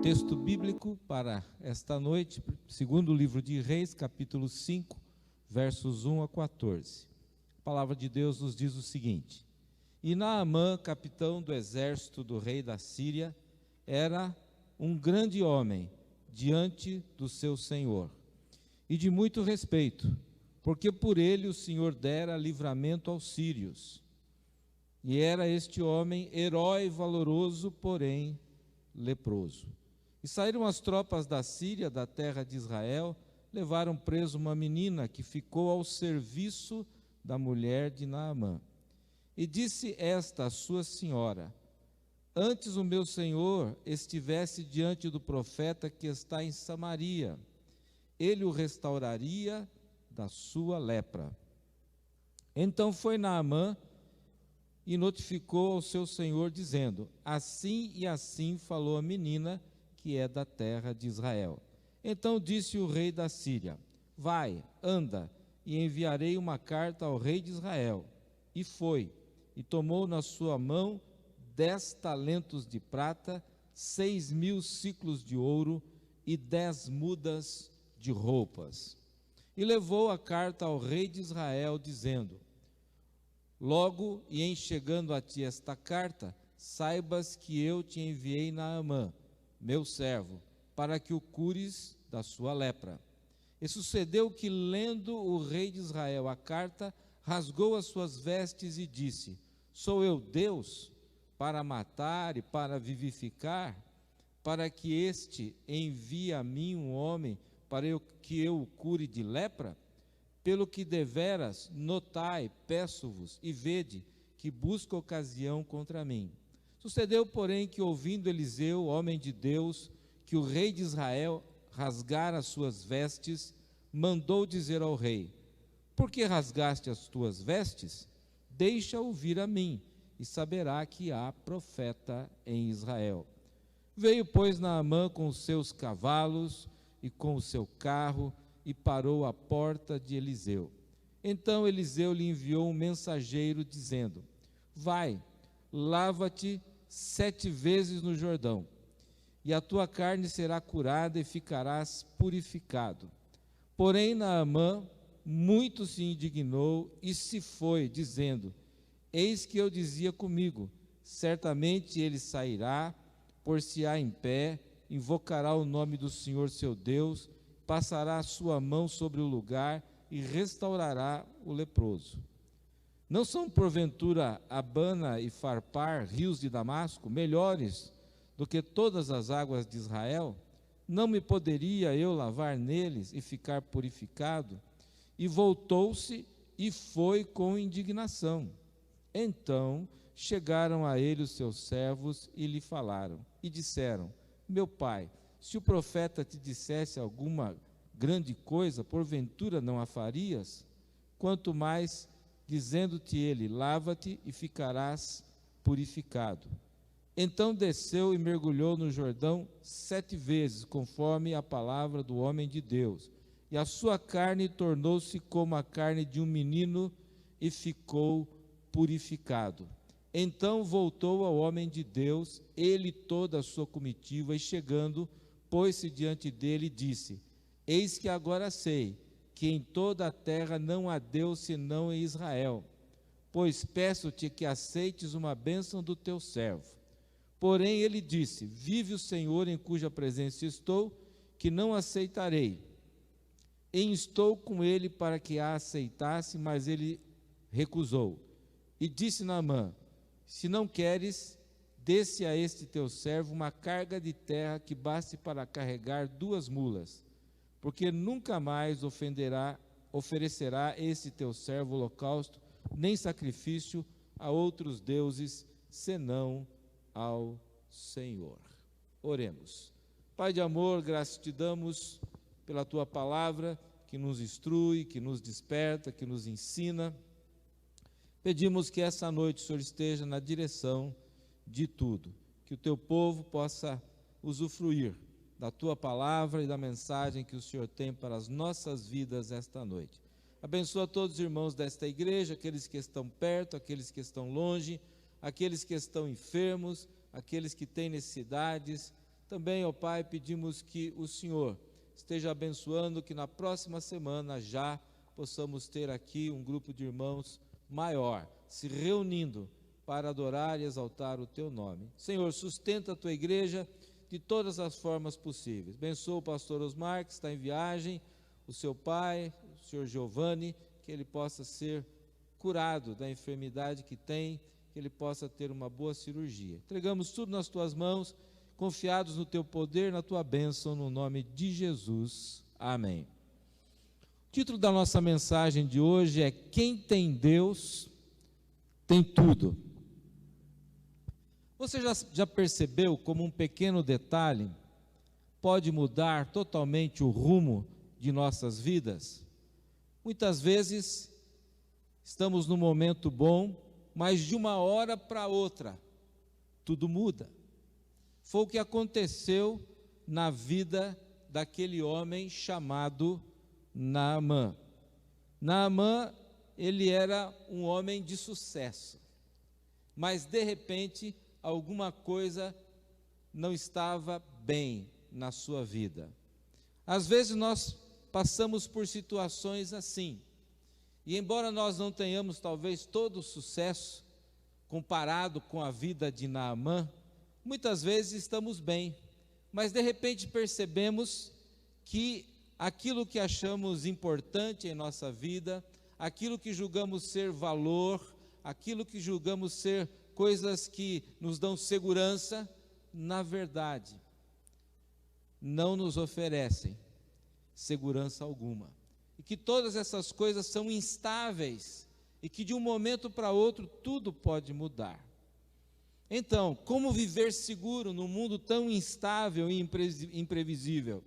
Texto bíblico para esta noite, segundo o livro de Reis, capítulo 5, versos 1 a 14. A palavra de Deus nos diz o seguinte: E Naamã, capitão do exército do rei da Síria, era um grande homem diante do seu senhor, e de muito respeito, porque por ele o Senhor dera livramento aos sírios. E era este homem herói valoroso, porém leproso. E saíram as tropas da Síria, da terra de Israel, levaram preso uma menina que ficou ao serviço da mulher de Naamã. E disse esta a sua senhora: Antes o meu senhor estivesse diante do profeta que está em Samaria, ele o restauraria da sua lepra. Então foi Naamã e notificou ao seu senhor, dizendo: Assim e assim falou a menina, que é da terra de Israel. Então disse o rei da Síria: Vai, anda, e enviarei uma carta ao rei de Israel. E foi, e tomou na sua mão 10 talentos de prata, 6.000 siclos de ouro e 10 mudas de roupas. E levou a carta ao rei de Israel, dizendo: Logo e em chegando a ti esta carta, saibas que eu te enviei Naamã, meu servo, para que o cures da sua lepra. E sucedeu que, lendo o rei de Israel a carta, rasgou as suas vestes e disse: Sou eu Deus para matar e para vivificar, para que este envie a mim um homem para que eu o cure de lepra? Pelo que deveras notai, peço-vos, e vede que busca ocasião contra mim. Sucedeu, porém, que ouvindo Eliseu, homem de Deus, que o rei de Israel rasgara as suas vestes, mandou dizer ao rei: Por que rasgaste as tuas vestes? Deixa ouvir a mim, e saberá que há profeta em Israel. Veio, pois, Naamã com os seus cavalos e com o seu carro, e parou à porta de Eliseu. Então Eliseu lhe enviou um mensageiro, dizendo: Vai, lava-te 7 vezes no Jordão, e a tua carne será curada e ficarás purificado. Porém Naamã muito se indignou e se foi, dizendo: Eis que eu dizia comigo: certamente ele sairá, por-se-á em pé, invocará o nome do Senhor seu Deus, passará a sua mão sobre o lugar e restaurará o leproso. Não são porventura Abana e Farpar, rios de Damasco, melhores do que todas as águas de Israel? Não me poderia eu lavar neles e ficar purificado? E voltou-se e foi com indignação. Então chegaram a ele os seus servos e lhe falaram, e disseram: Meu pai, se o profeta te dissesse alguma grande coisa, porventura não a farias? Quanto mais, dizendo-te ele: lava-te e ficarás purificado. Então desceu e mergulhou no Jordão 7 vezes, conforme a palavra do homem de Deus. E a sua carne tornou-se como a carne de um menino e ficou purificado. Então voltou ao homem de Deus, ele e toda a sua comitiva, e chegando, pôs-se diante dele e disse: Eis que agora sei que em toda a terra não há Deus senão em Israel. Pois peço-te que aceites uma bênção do teu servo. Porém ele disse: Vive o Senhor em cuja presença estou, que não aceitarei. E instou com ele para que a aceitasse, mas ele recusou. E disse Naamã: Se não queres, desce a este teu servo uma carga de terra que baste para carregar 2 mulas, porque nunca mais oferecerá este teu servo holocausto, nem sacrifício a outros deuses, senão ao Senhor. Oremos. Pai de amor, graças te damos pela tua palavra, que nos instrui, que nos desperta, que nos ensina. Pedimos que essa noite o Senhor esteja na direção de tudo, que o teu povo possa usufruir da tua palavra e da mensagem que o Senhor tem para as nossas vidas esta noite. Abençoa todos os irmãos desta igreja, aqueles que estão perto, aqueles que estão longe, aqueles que estão enfermos, aqueles que têm necessidades, Também, ó Pai, pedimos que o Senhor esteja abençoando, que na próxima semana já possamos ter aqui um grupo de irmãos maior, se reunindo para adorar e exaltar o Teu nome. Senhor, sustenta a Tua igreja de todas as formas possíveis. Abençoa o pastor Osmar, que está em viagem, o seu pai, o senhor Giovanni, que ele possa ser curado da enfermidade que tem, que ele possa ter uma boa cirurgia. Entregamos tudo nas Tuas mãos, confiados no Teu poder, na Tua bênção, no nome de Jesus. Amém. O título da nossa mensagem de hoje é: Quem tem Deus, tem tudo. Você já percebeu como um pequeno detalhe pode mudar totalmente o rumo de nossas vidas? Muitas vezes estamos num momento bom, mas de uma hora para outra tudo muda. Foi o que aconteceu na vida daquele homem chamado Naamã. Naamã, ele era um homem de sucesso, mas de repente alguma coisa não estava bem na sua vida. Às vezes nós passamos por situações assim, e embora nós não tenhamos talvez todo o sucesso comparado com a vida de Naamã, muitas vezes estamos bem, mas de repente percebemos que aquilo que achamos importante em nossa vida, aquilo que julgamos ser valor, aquilo que julgamos ser coisas que nos dão segurança, na verdade, não nos oferecem segurança alguma. E que todas essas coisas são instáveis e que de um momento para outro tudo pode mudar. Então, como viver seguro num mundo tão instável e imprevisível?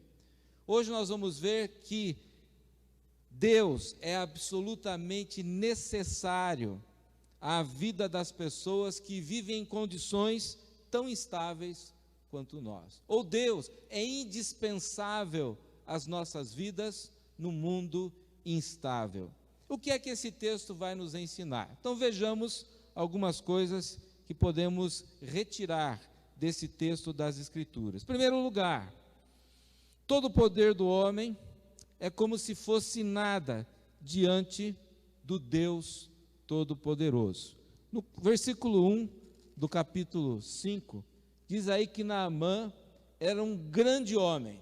Hoje nós vamos ver que Deus é absolutamente necessário à vida das pessoas que vivem em condições tão instáveis quanto nós. Ou Deus é indispensável às nossas vidas no mundo instável. O que é que esse texto vai nos ensinar? Então vejamos algumas coisas que podemos retirar desse texto das Escrituras. Em primeiro lugar, todo o poder do homem é como se fosse nada diante do Deus Todo-Poderoso. No versículo 1 do capítulo 5, diz aí que Naamã era um grande homem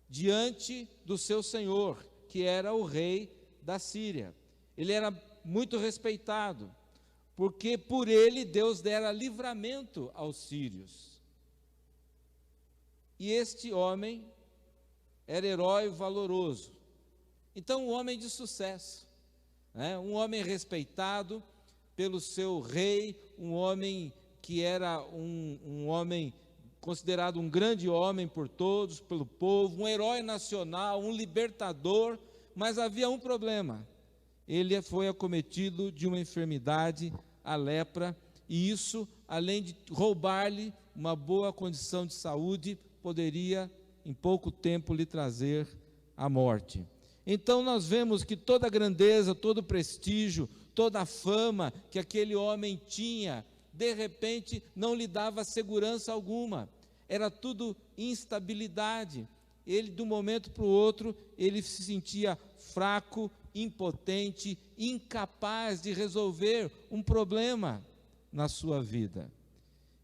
diante do seu senhor, que era o rei da Síria. Ele era muito respeitado, porque por ele Deus dera livramento aos sírios. E este homem era herói valoroso. Então, um homem de sucesso, né? Um homem respeitado pelo seu rei, um homem que era um homem considerado um grande homem por todos, pelo povo, um herói nacional, um libertador, mas havia um problema: ele foi acometido de uma enfermidade, a lepra, e isso, além de roubar-lhe uma boa condição de saúde, poderia em pouco tempo lhe trazer a morte. Então nós vemos que toda a grandeza, todo o prestígio, toda a fama que aquele homem tinha, de repente não lhe dava segurança alguma, era tudo instabilidade. Ele, de um momento para o outro, ele se sentia fraco, impotente, incapaz de resolver um problema na sua vida.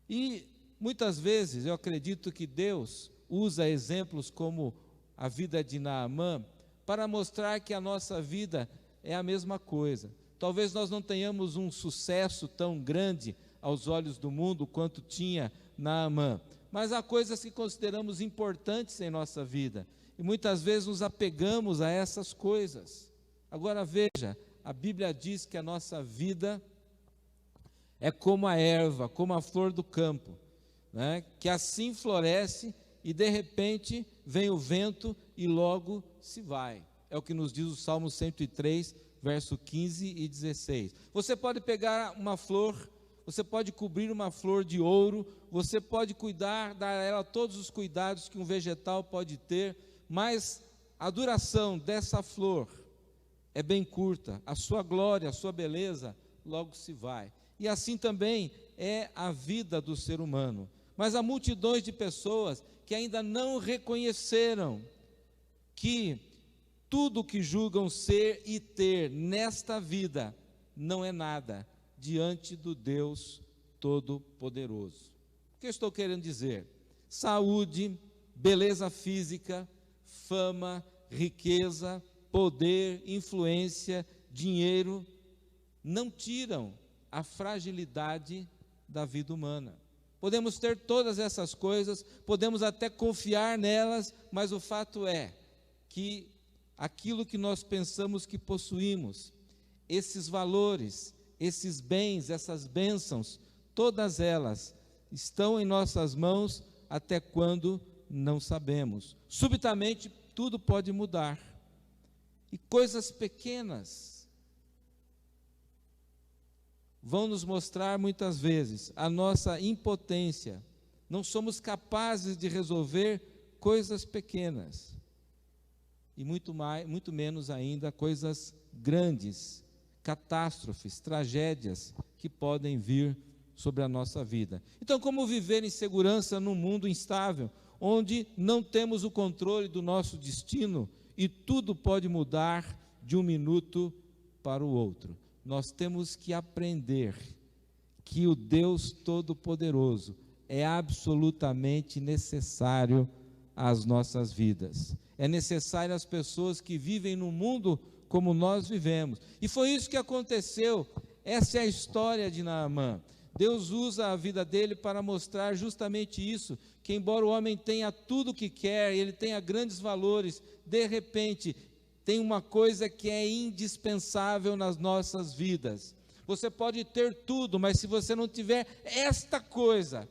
E muitas vezes eu acredito que Deus usa exemplos como a vida de Naamã para mostrar que a nossa vida é a mesma coisa. Talvez nós não tenhamos um sucesso tão grande aos olhos do mundo quanto tinha Naamã, mas há coisas que consideramos importantes em nossa vida e muitas vezes nos apegamos a essas coisas. Agora veja, a Bíblia diz que a nossa vida é como a erva, como a flor do campo, né? Que assim floresce e de repente vem o vento e logo se vai. É o que nos diz o Salmo 103, verso 15 e 16. Você pode pegar uma flor, você pode cobrir uma flor de ouro, você pode cuidar, dar a ela todos os cuidados que um vegetal pode ter, mas a duração dessa flor é bem curta, a sua glória, a sua beleza logo se vai. E assim também é a vida do ser humano. mas há multidões de pessoas que ainda não reconheceram que tudo que julgam ser e ter nesta vida não é nada diante do Deus Todo-Poderoso. O que eu estou querendo dizer? Saúde, beleza física, fama, riqueza, poder, influência, dinheiro, não tiram a fragilidade da vida humana. Podemos ter todas essas coisas, podemos até confiar nelas, mas o fato é que aquilo que nós pensamos que possuímos, esses valores, esses bens, essas bênçãos, todas elas estão em nossas mãos até quando não sabemos. Subitamente tudo pode mudar. E coisas pequenas vão nos mostrar muitas vezes a nossa impotência. Não somos capazes de resolver coisas pequenas. E muito menos ainda coisas grandes, catástrofes, tragédias que podem vir sobre a nossa vida. Então, como viver em segurança num mundo instável, onde não temos o controle do nosso destino e tudo pode mudar de um minuto para o outro? Nós temos que aprender que o Deus Todo-Poderoso é absolutamente necessário às nossas vidas. É necessário às pessoas que vivem no mundo como nós vivemos. E foi isso que aconteceu. Essa é a história de Naamã. Deus usa a vida dele para mostrar justamente isso, que embora o homem tenha tudo o que quer, ele tenha grandes valores, de repente tem uma coisa que é indispensável nas nossas vidas. Você pode ter tudo, mas se você não tiver esta coisa,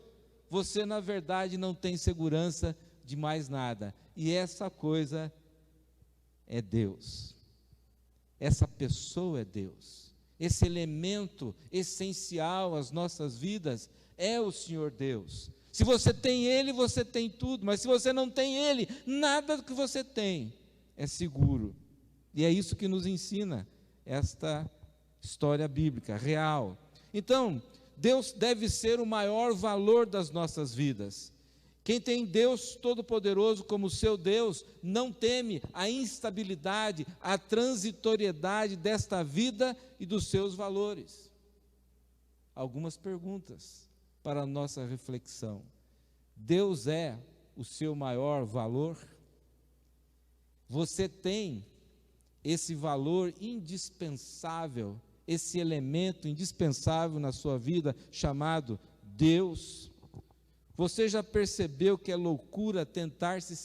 você na verdade não tem segurança de mais nada. E essa coisa é Deus. Essa pessoa é Deus. Esse elemento essencial às nossas vidas é o Senhor Deus. Se você tem Ele, você tem tudo, mas se você não tem Ele, nada do que você tem é seguro. E é isso que nos ensina esta história bíblica, real. Então, Deus deve ser o maior valor das nossas vidas. Quem tem Deus Todo-Poderoso como seu Deus, não teme a instabilidade, a transitoriedade desta vida e dos seus valores. Algumas perguntas para a nossa reflexão. Deus é o seu maior valor? Você tem esse valor indispensável, esse elemento indispensável na sua vida, chamado Deus? Você já percebeu que é loucura tentar se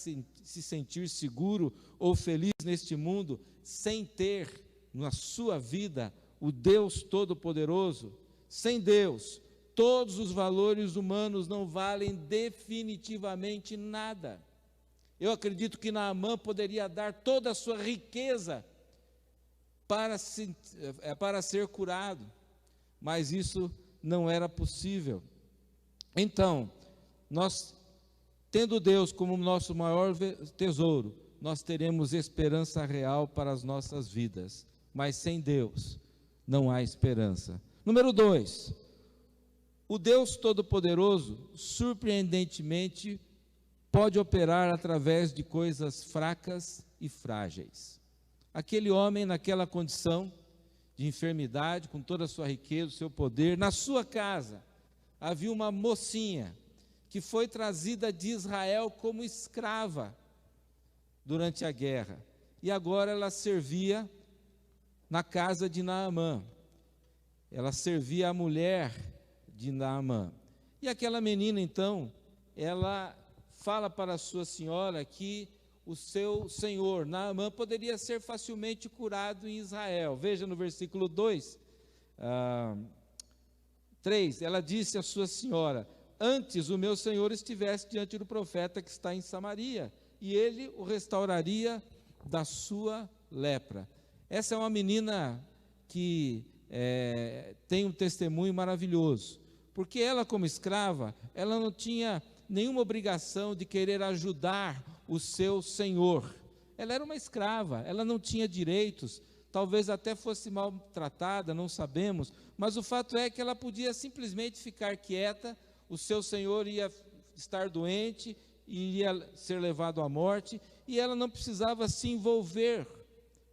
sentir seguro ou feliz neste mundo, sem ter na sua vida o Deus Todo-Poderoso? Sem Deus, todos os valores humanos não valem definitivamente nada. Eu acredito que Naamã poderia dar toda a sua riqueza para ser curado, mas isso não era possível. Então, nós, tendo Deus como nosso maior tesouro, nós teremos esperança real para as nossas vidas, mas sem Deus não há esperança. Número 2, o Deus Todo-Poderoso, surpreendentemente, pode operar através de coisas fracas e frágeis. Aquele homem naquela condição de enfermidade, com toda a sua riqueza, o seu poder, na sua casa havia uma mocinha que foi trazida de Israel como escrava durante a guerra, e agora ela servia na casa de Naamã, ela servia a mulher de Naamã, e aquela menina então, ela fala para a sua senhora que o seu senhor, Naamã, poderia ser facilmente curado em Israel. Veja no versículo 3, ela disse à sua senhora: antes o meu senhor estivesse diante do profeta que está em Samaria, e ele o restauraria da sua lepra. Essa é uma menina que tem um testemunho maravilhoso, porque ela, como escrava, ela não tinha nenhuma obrigação de querer ajudar o seu senhor. Ela era uma escrava, ela não tinha direitos, talvez até fosse maltratada, não sabemos, mas o fato é que ela podia simplesmente ficar quieta, o seu senhor ia estar doente, iria ser levado à morte, e ela não precisava se envolver,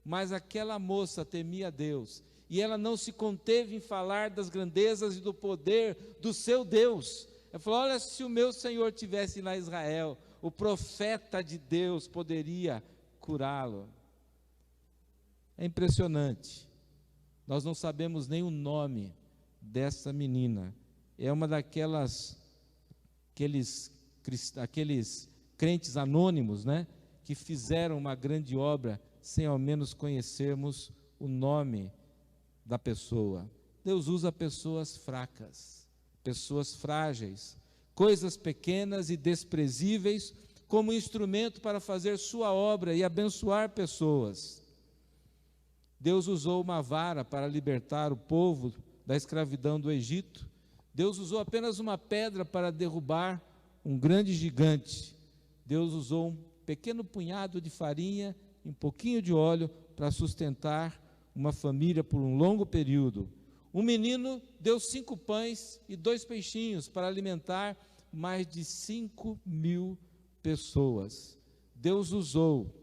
mas aquela moça temia a Deus, e ela não se conteve em falar das grandezas e do poder do seu Deus. Ela falou: olha, se o meu Senhor tivesse lá em Israel, o profeta de Deus poderia curá-lo. É impressionante, nós não sabemos nem o nome dessa menina, é uma aqueles crentes anônimos, né, que fizeram uma grande obra, sem ao menos conhecermos o nome da pessoa. Deus usa pessoas fracas, pessoas frágeis, coisas pequenas e desprezíveis, como instrumento para fazer sua obra e abençoar pessoas. Deus usou uma vara para libertar o povo da escravidão do Egito. Deus usou apenas uma pedra para derrubar um grande gigante. Deus usou um pequeno punhado de farinha e um pouquinho de óleo para sustentar uma família por um longo período. Um menino deu 5 pães e 2 peixinhos para alimentar mais de 5.000 pessoas. Deus usou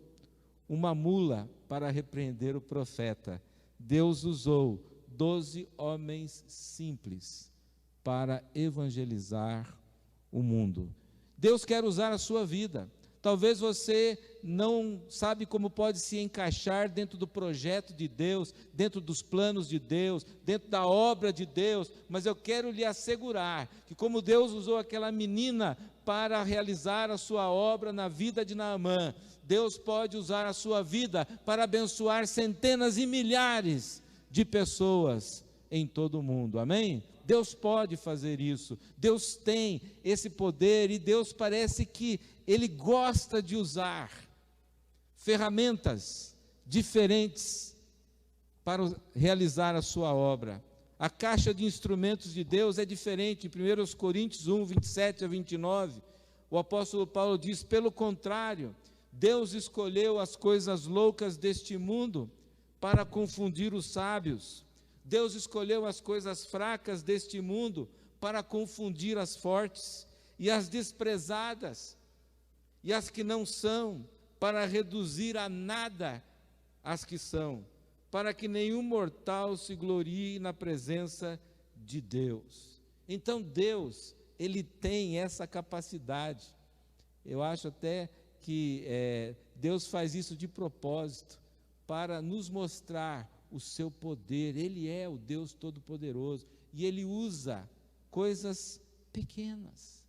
uma mula para repreender o profeta. Deus usou 12 homens simples para evangelizar o mundo. Deus quer usar a sua vida. Talvez você não sabe como pode se encaixar dentro do projeto de Deus, dentro dos planos de Deus, dentro da obra de Deus, mas eu quero lhe assegurar que, como Deus usou aquela menina para realizar a sua obra na vida de Naamã, Deus pode usar a sua vida para abençoar centenas e milhares de pessoas em todo o mundo, amém? Deus pode fazer isso, Deus tem esse poder, e Deus parece que Ele gosta de usar ferramentas diferentes para realizar a sua obra. A caixa de instrumentos de Deus é diferente. Em 1 Coríntios 1, 27 a 29, o apóstolo Paulo diz: pelo contrário, Deus escolheu as coisas loucas deste mundo para confundir os sábios. Deus escolheu as coisas fracas deste mundo para confundir as fortes, e as desprezadas, e as que não são, para reduzir a nada as que são, para que nenhum mortal se glorie na presença de Deus. Então Deus, Ele tem essa capacidade. Eu acho até que Deus faz isso de propósito, para nos mostrar o seu poder. Ele é o Deus Todo-Poderoso, e Ele usa coisas pequenas,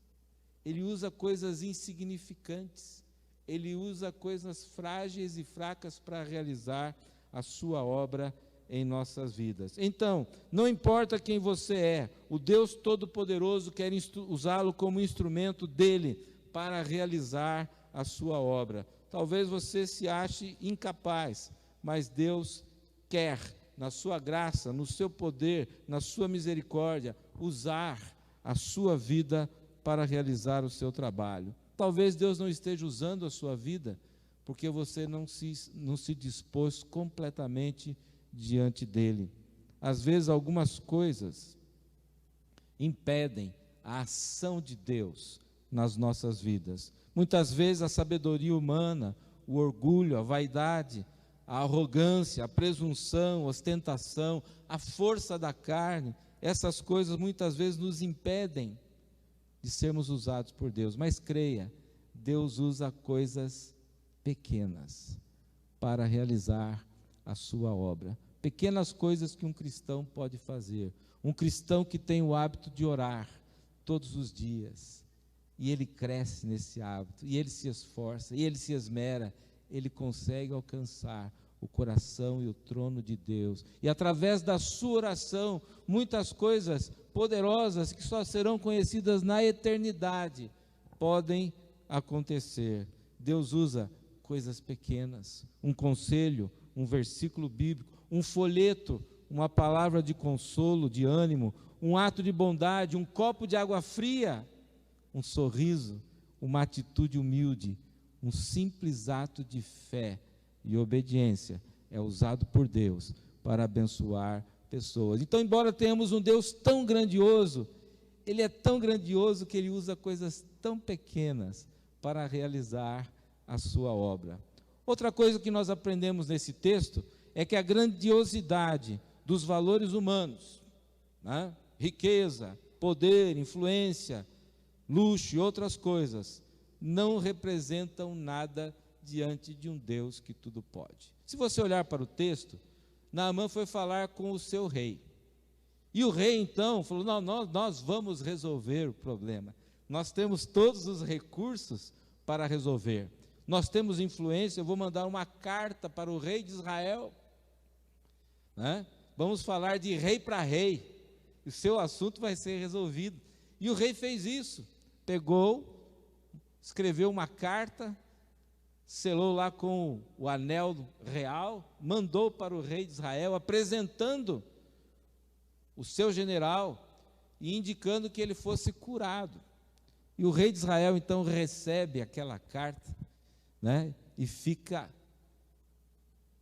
Ele usa coisas insignificantes, Ele usa coisas frágeis e fracas para realizar a sua obra em nossas vidas. Então, não importa quem você é, o Deus Todo-Poderoso quer usá-lo como instrumento dEle para realizar a sua obra. Talvez você se ache incapaz, mas Deus quer, na sua graça, no seu poder, na sua misericórdia, usar a sua vida para realizar o seu trabalho. Talvez Deus não esteja usando a sua vida porque você não se dispôs completamente diante dele. Às vezes algumas coisas impedem a ação de Deus nas nossas vidas. Muitas vezes a sabedoria humana, o orgulho, a vaidade, a arrogância, a presunção, a ostentação, a força da carne, essas coisas muitas vezes nos impedem de sermos usados por Deus. Mas creia, Deus usa coisas pequenas para realizar a sua obra. Pequenas coisas que um cristão pode fazer. Um cristão que tem o hábito de orar todos os dias, e ele cresce nesse hábito, e ele se esforça, e ele se esmera, ele consegue alcançar o coração e o trono de Deus, e através da sua oração, muitas coisas poderosas que só serão conhecidas na eternidade, podem acontecer. Deus usa coisas pequenas, um conselho, um versículo bíblico, um folheto, uma palavra de consolo, de ânimo, um ato de bondade, um copo de água fria, um sorriso, uma atitude humilde, um simples ato de fé e obediência é usado por Deus para abençoar pessoas. Então, embora tenhamos um Deus tão grandioso, ele é tão grandioso que ele usa coisas tão pequenas para realizar a sua obra. Outra coisa que nós aprendemos nesse texto é que a grandiosidade dos valores humanos, né, riqueza, poder, influência, luxo e outras coisas, não representam nada diante de um Deus que tudo pode. Se você olhar para o texto, Naamã foi falar com o seu rei. E o rei então falou: não, nós vamos resolver o problema. Nós temos todos os recursos para resolver. Nós temos influência, eu vou mandar uma carta para o rei de Israel, né? Vamos falar de rei para rei, o seu assunto vai ser resolvido. E o rei fez isso, pegou, escreveu uma carta, selou lá com o anel real, mandou para o rei de Israel, apresentando o seu general e indicando que ele fosse curado. E o rei de Israel então recebe aquela carta, né, e fica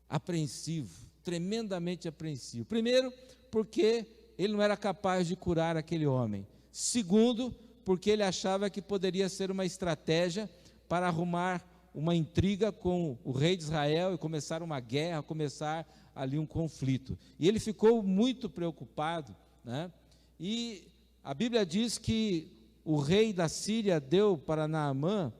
apreensivo, tremendamente apreensivo. Primeiro, porque ele não era capaz de curar aquele homem. Segundo, porque ele achava que poderia ser uma estratégia para arrumar uma intriga com o rei de Israel e começar uma guerra, começar ali um conflito. E ele ficou muito preocupado, né? E a Bíblia diz que o rei da Síria deu para Naamã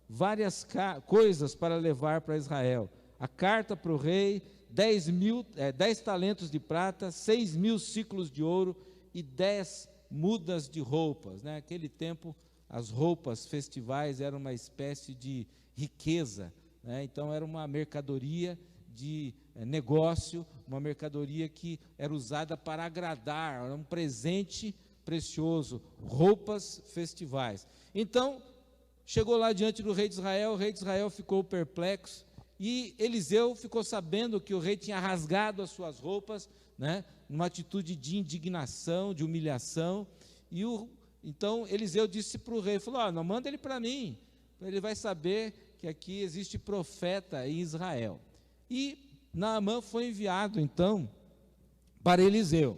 várias coisas para levar para Israel. A carta para o rei, 10 talentos de prata, 6.000 ciclos de ouro e 10 mudas de roupas, né? Naquele tempo, as roupas festivais eram uma espécie de riqueza, né? Então era uma mercadoria de negócio, uma mercadoria que era usada para agradar, era um presente precioso, roupas festivais. Então, chegou lá diante do rei de Israel, o rei de Israel ficou perplexo, e Eliseu ficou sabendo que o rei tinha rasgado as suas roupas, né, numa atitude de indignação, de humilhação, e então Eliseu disse para o rei, falou: não, manda ele para mim, ele vai saber que aqui existe profeta em Israel. E Naamã foi enviado então para Eliseu,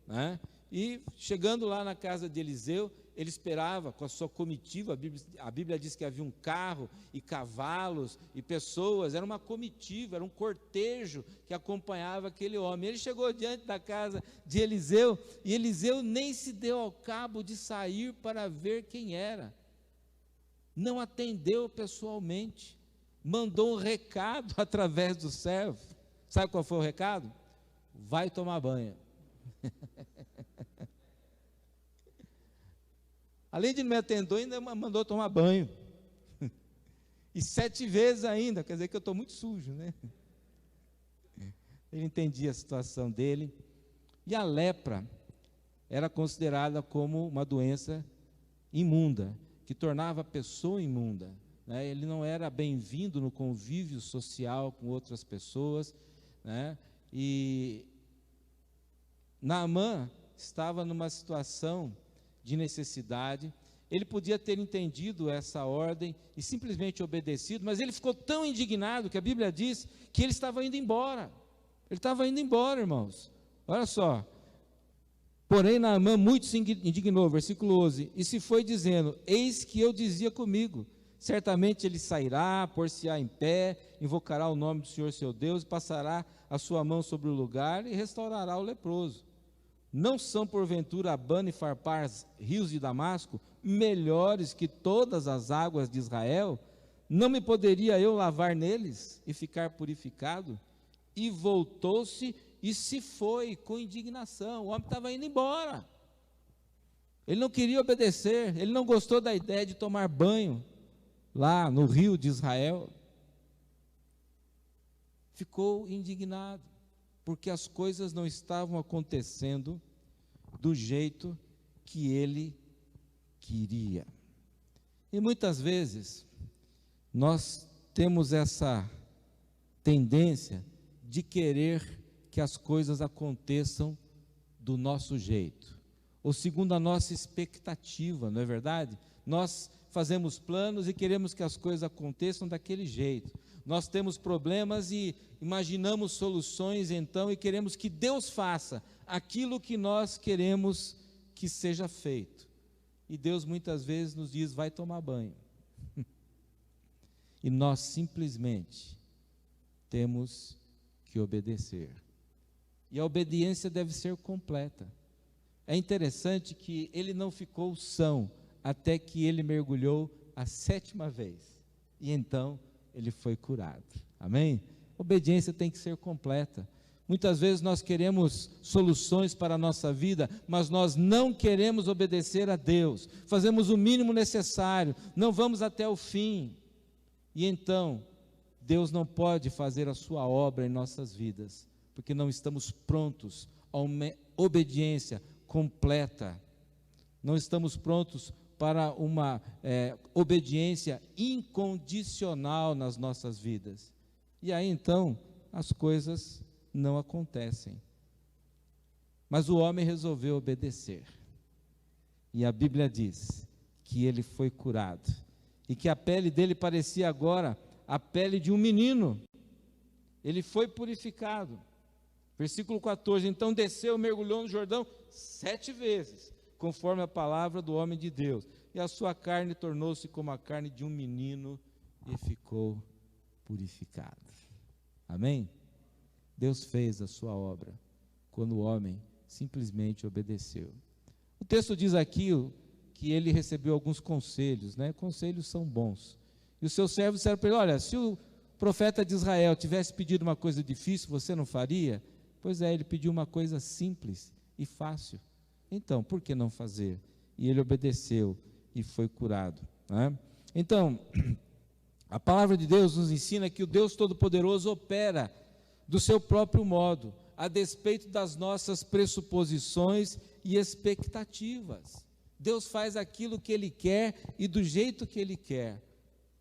né? E chegando lá na casa de Eliseu, ele esperava com a sua comitiva. A Bíblia diz que havia um carro e cavalos e pessoas, era uma comitiva, era um cortejo que acompanhava aquele homem. Ele chegou diante da casa de Eliseu, e Eliseu nem se deu ao cabo de sair para ver quem era, não atendeu pessoalmente, mandou um recado através do servo. Sabe qual foi o recado? Vai tomar banho. Além de não me atender, ainda mandou tomar banho. E 7 vezes ainda, quer dizer que eu estou muito sujo, né? Ele entendia a situação dele. E a lepra era considerada como uma doença imunda, que tornava a pessoa imunda, né? Ele não era bem-vindo no convívio social com outras pessoas, né? E Naamã estava numa situação de necessidade. Ele podia ter entendido essa ordem e simplesmente obedecido, mas ele ficou tão indignado que a Bíblia diz que ele estava indo embora. Ele estava indo embora, irmãos. Olha só. Porém, Naamã muito se indignou, versículo 11, e se foi dizendo: eis que eu dizia comigo, certamente ele sairá, pôr-se-á em pé, invocará o nome do Senhor seu Deus, passará a sua mão sobre o lugar e restaurará o leproso. Não são porventura Abana e Farpar, rios de Damasco, melhores que todas as águas de Israel? Não me poderia eu lavar neles e ficar purificado? E voltou-se e se foi com indignação. O homem estava indo embora. Ele não queria obedecer, ele não gostou da ideia de tomar banho lá no rio de Israel. Ficou indignado, porque as coisas não estavam acontecendo do jeito que ele queria. E muitas vezes nós temos essa tendência de querer que as coisas aconteçam do nosso jeito, ou segundo a nossa expectativa, não é verdade? Nós fazemos planos e queremos que as coisas aconteçam daquele jeito. Nós temos problemas e imaginamos soluções então e queremos que Deus faça aquilo que nós queremos que seja feito. E Deus muitas vezes nos diz, vai tomar banho. E nós simplesmente temos que obedecer. E a obediência deve ser completa. É interessante que ele não ficou são até que ele mergulhou a 7ª vez. E então ele foi curado. Amém? Obediência tem que ser completa. Muitas vezes nós queremos soluções para a nossa vida, mas nós não queremos obedecer a Deus. Fazemos o mínimo necessário, não vamos até o fim. E então, Deus não pode fazer a sua obra em nossas vidas, porque não estamos prontos a uma obediência completa. Não estamos prontos para uma obediência incondicional nas nossas vidas. E aí então, as coisas não acontecem. Mas o homem resolveu obedecer. E a Bíblia diz que ele foi curado. E que a pele dele parecia agora a pele de um menino. Ele foi purificado. Versículo 14, então desceu, mergulhou no Jordão 7 vezes, conforme a palavra do homem de Deus. E a sua carne tornou-se como a carne de um menino e ficou purificado. Amém? Deus fez a sua obra quando o homem simplesmente obedeceu. O texto diz aqui que ele recebeu alguns conselhos, né? Conselhos são bons. E os seus servos disseram para ele, olha, se o profeta de Israel tivesse pedido uma coisa difícil, você não faria? Pois é, ele pediu uma coisa simples e fácil. Então, por que não fazer? E ele obedeceu e foi curado, né? Então, a palavra de Deus nos ensina que o Deus Todo-Poderoso opera do seu próprio modo, a despeito das nossas pressuposições e expectativas. Deus faz aquilo que Ele quer e do jeito que Ele quer,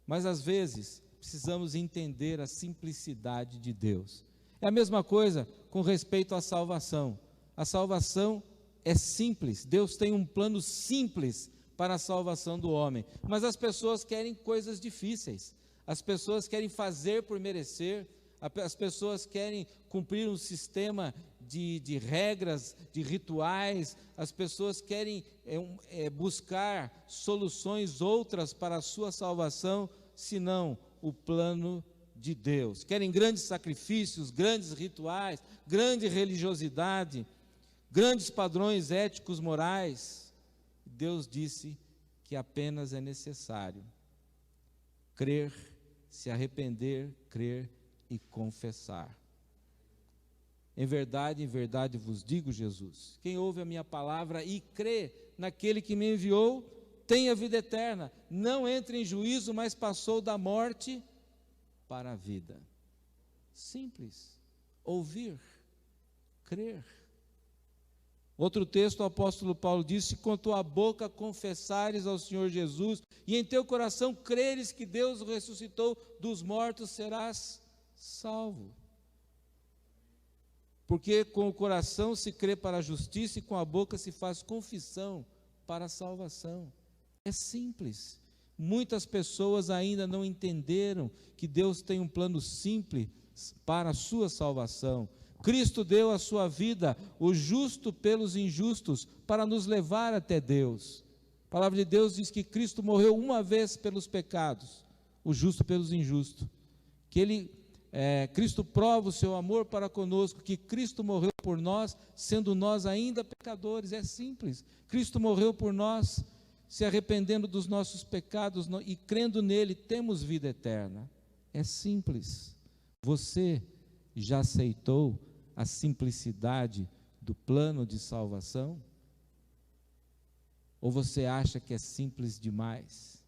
mas às vezes precisamos entender a simplicidade de Deus. É a mesma coisa com respeito à salvação. A salvação é simples, Deus tem um plano simples para a salvação do homem, mas as pessoas querem coisas difíceis, as pessoas querem fazer por merecer, as pessoas querem cumprir um sistema de regras, de rituais, as pessoas querem buscar soluções outras para a sua salvação, senão o plano de Deus. Querem grandes sacrifícios, grandes rituais, grande religiosidade, grandes padrões éticos, morais. Deus disse que apenas é necessário crer, se arrepender, crer e confessar. Em verdade vos digo, Jesus, quem ouve a minha palavra e crê naquele que me enviou, tem a vida eterna, não entra em juízo, mas passou da morte para a vida. Simples, ouvir, crer. Outro texto, o apóstolo Paulo disse, se com tua boca confessares ao Senhor Jesus, e em teu coração creres que Deus o ressuscitou dos mortos, serás salvo. Porque com o coração se crê para a justiça e com a boca se faz confissão para a salvação. É simples. Muitas pessoas ainda não entenderam que Deus tem um plano simples para a sua salvação. Cristo deu a sua vida, o justo pelos injustos, para nos levar até Deus. A palavra de Deus diz que Cristo morreu uma vez pelos pecados, o justo pelos injustos. Cristo prova o seu amor para conosco, que Cristo morreu por nós, sendo nós ainda pecadores. É simples. Cristo morreu por nós, se arrependendo dos nossos pecados e crendo nele, temos vida eterna. É simples. Você já aceitou a simplicidade do plano de salvação? Ou você acha que é simples demais?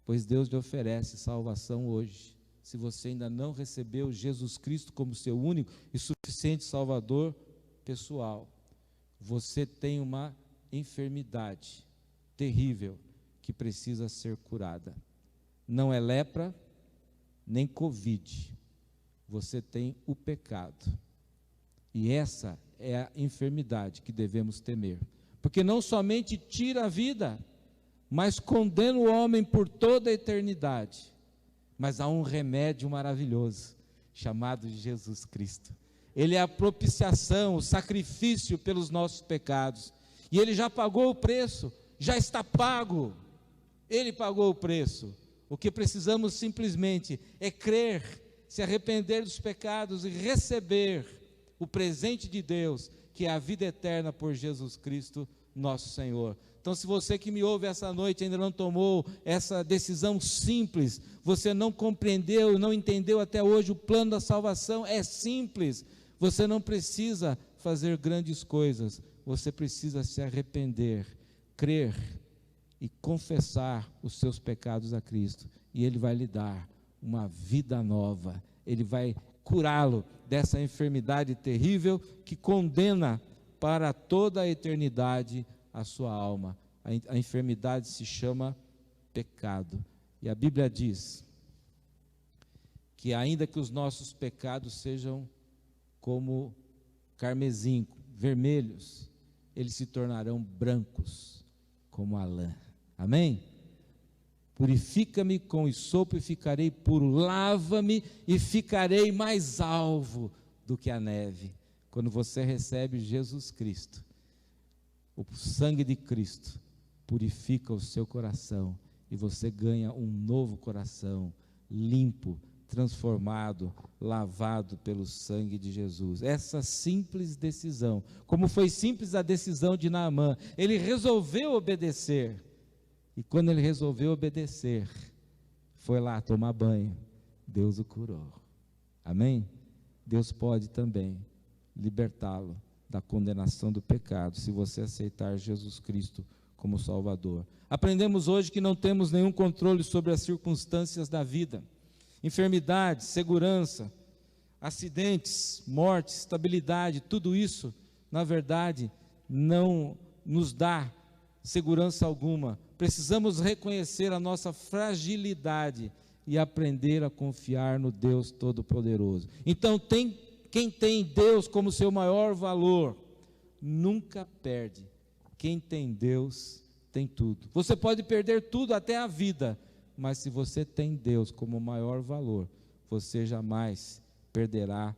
Pois Deus lhe oferece salvação hoje. Se você ainda não recebeu Jesus Cristo como seu único e suficiente Salvador pessoal, você tem uma enfermidade terrível que precisa ser curada. Não é lepra, nem Covid. Você tem o pecado. E essa é a enfermidade que devemos temer. Porque não somente tira a vida, mas condena o homem por toda a eternidade. Mas há um remédio maravilhoso, chamado Jesus Cristo. Ele é a propiciação, o sacrifício pelos nossos pecados. e Ele já pagou o preço, já está pago, Ele pagou o preço. O que precisamos simplesmente é crer, se arrepender dos pecados e receber o presente de Deus, que é a vida eterna por Jesus Cristo, nosso Senhor. Então, se você que me ouve essa noite ainda não tomou essa decisão simples, você não compreendeu, não entendeu até hoje o plano da salvação, é simples. Você não precisa fazer grandes coisas, você precisa se arrepender, crer e confessar os seus pecados a Cristo, e Ele vai lhe dar uma vida nova, Ele vai curá-lo dessa enfermidade terrível que condena para toda a eternidade a sua alma. A enfermidade se chama pecado, e a Bíblia diz que ainda que os nossos pecados sejam como carmesim, vermelhos, eles se tornarão brancos como a lã. Amém? Purifica-me com hisopo e ficarei puro, lava-me e ficarei mais alvo do que a neve. Quando você recebe Jesus Cristo, o sangue de Cristo purifica o seu coração e você ganha um novo coração, limpo, transformado, lavado pelo sangue de Jesus. Essa simples decisão, como foi simples a decisão de Naamã, ele resolveu obedecer, e quando ele resolveu obedecer, foi lá tomar banho, Deus o curou. Amém? Deus pode também libertá-lo da condenação do pecado, se você aceitar Jesus Cristo como Salvador. Aprendemos hoje que não temos nenhum controle sobre as circunstâncias da vida. Enfermidade, segurança, acidentes, morte, estabilidade, tudo isso, na verdade, não nos dá segurança alguma. Precisamos reconhecer a nossa fragilidade e aprender a confiar no Deus Todo-Poderoso. Então, quem tem Deus como seu maior valor, nunca perde. Quem tem Deus, tem tudo. Você pode perder tudo, até a vida, mas se você tem Deus como maior valor, você jamais perderá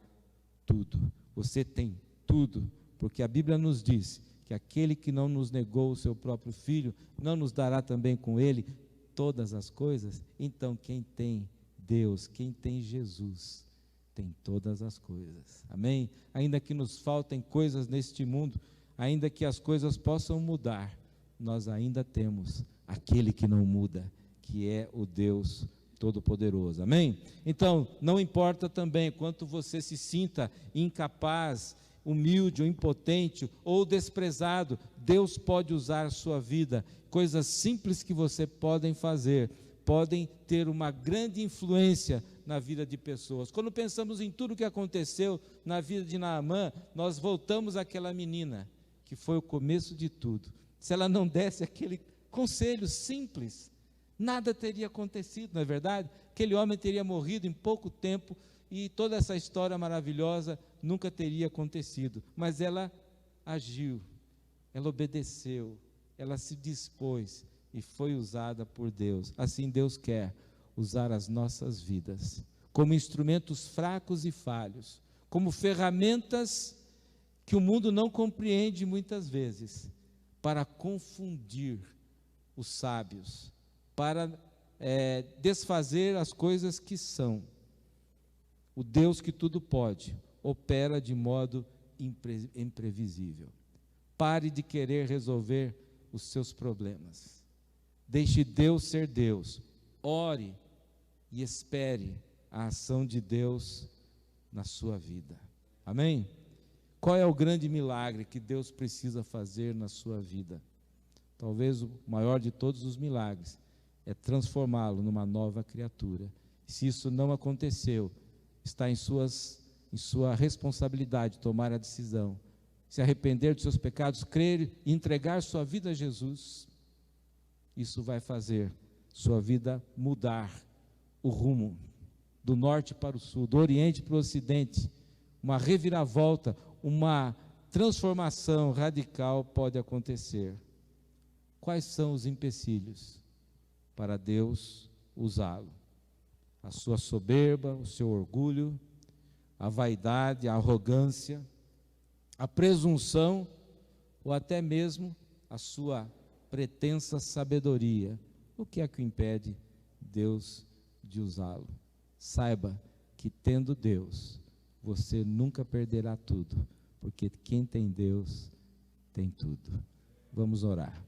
tudo. Você tem tudo, porque a Bíblia nos diz que aquele que não nos negou o seu próprio Filho, não nos dará também com Ele todas as coisas. Então, quem tem Deus, quem tem Jesus, tem todas as coisas. Amém? Ainda que nos faltem coisas neste mundo, ainda que as coisas possam mudar, nós ainda temos aquele que não muda, que é o Deus Todo-Poderoso. Amém? Então, não importa também quanto você se sinta incapaz, humilde ou impotente ou desprezado, Deus pode usar a sua vida. Coisas simples que você podem fazer, podem ter uma grande influência na vida de pessoas. Quando pensamos em tudo o que aconteceu na vida de Naamã, nós voltamos àquela menina, que foi o começo de tudo. Se ela não desse aquele conselho simples, nada teria acontecido, não é verdade? Aquele homem teria morrido em pouco tempo e toda essa história maravilhosa nunca teria acontecido. Mas ela agiu, ela obedeceu, ela se dispôs e foi usada por Deus. Assim Deus quer usar as nossas vidas como instrumentos fracos e falhos, como ferramentas que o mundo não compreende muitas vezes, para confundir os sábios, para desfazer as coisas que são. O Deus que tudo pode, opera de modo imprevisível. Pare de querer resolver os seus problemas. Deixe Deus ser Deus. Ore e espere a ação de Deus na sua vida. Amém? Qual é o grande milagre que Deus precisa fazer na sua vida? Talvez o maior de todos os milagres é transformá-lo numa nova criatura. Se isso não aconteceu, está em sua responsabilidade tomar a decisão, se arrepender dos seus pecados, crer e entregar sua vida a Jesus. Isso vai fazer sua vida mudar o rumo, do norte para o sul, do oriente para o ocidente. Uma reviravolta, uma transformação radical pode acontecer. Quais são os empecilhos para Deus usá-lo? A sua soberba, o seu orgulho, a vaidade, a arrogância, a presunção ou até mesmo a sua pretensa sabedoria, o que é que o impede Deus de usá-lo? Saiba que tendo Deus, você nunca perderá tudo, porque quem tem Deus tem tudo. Vamos orar.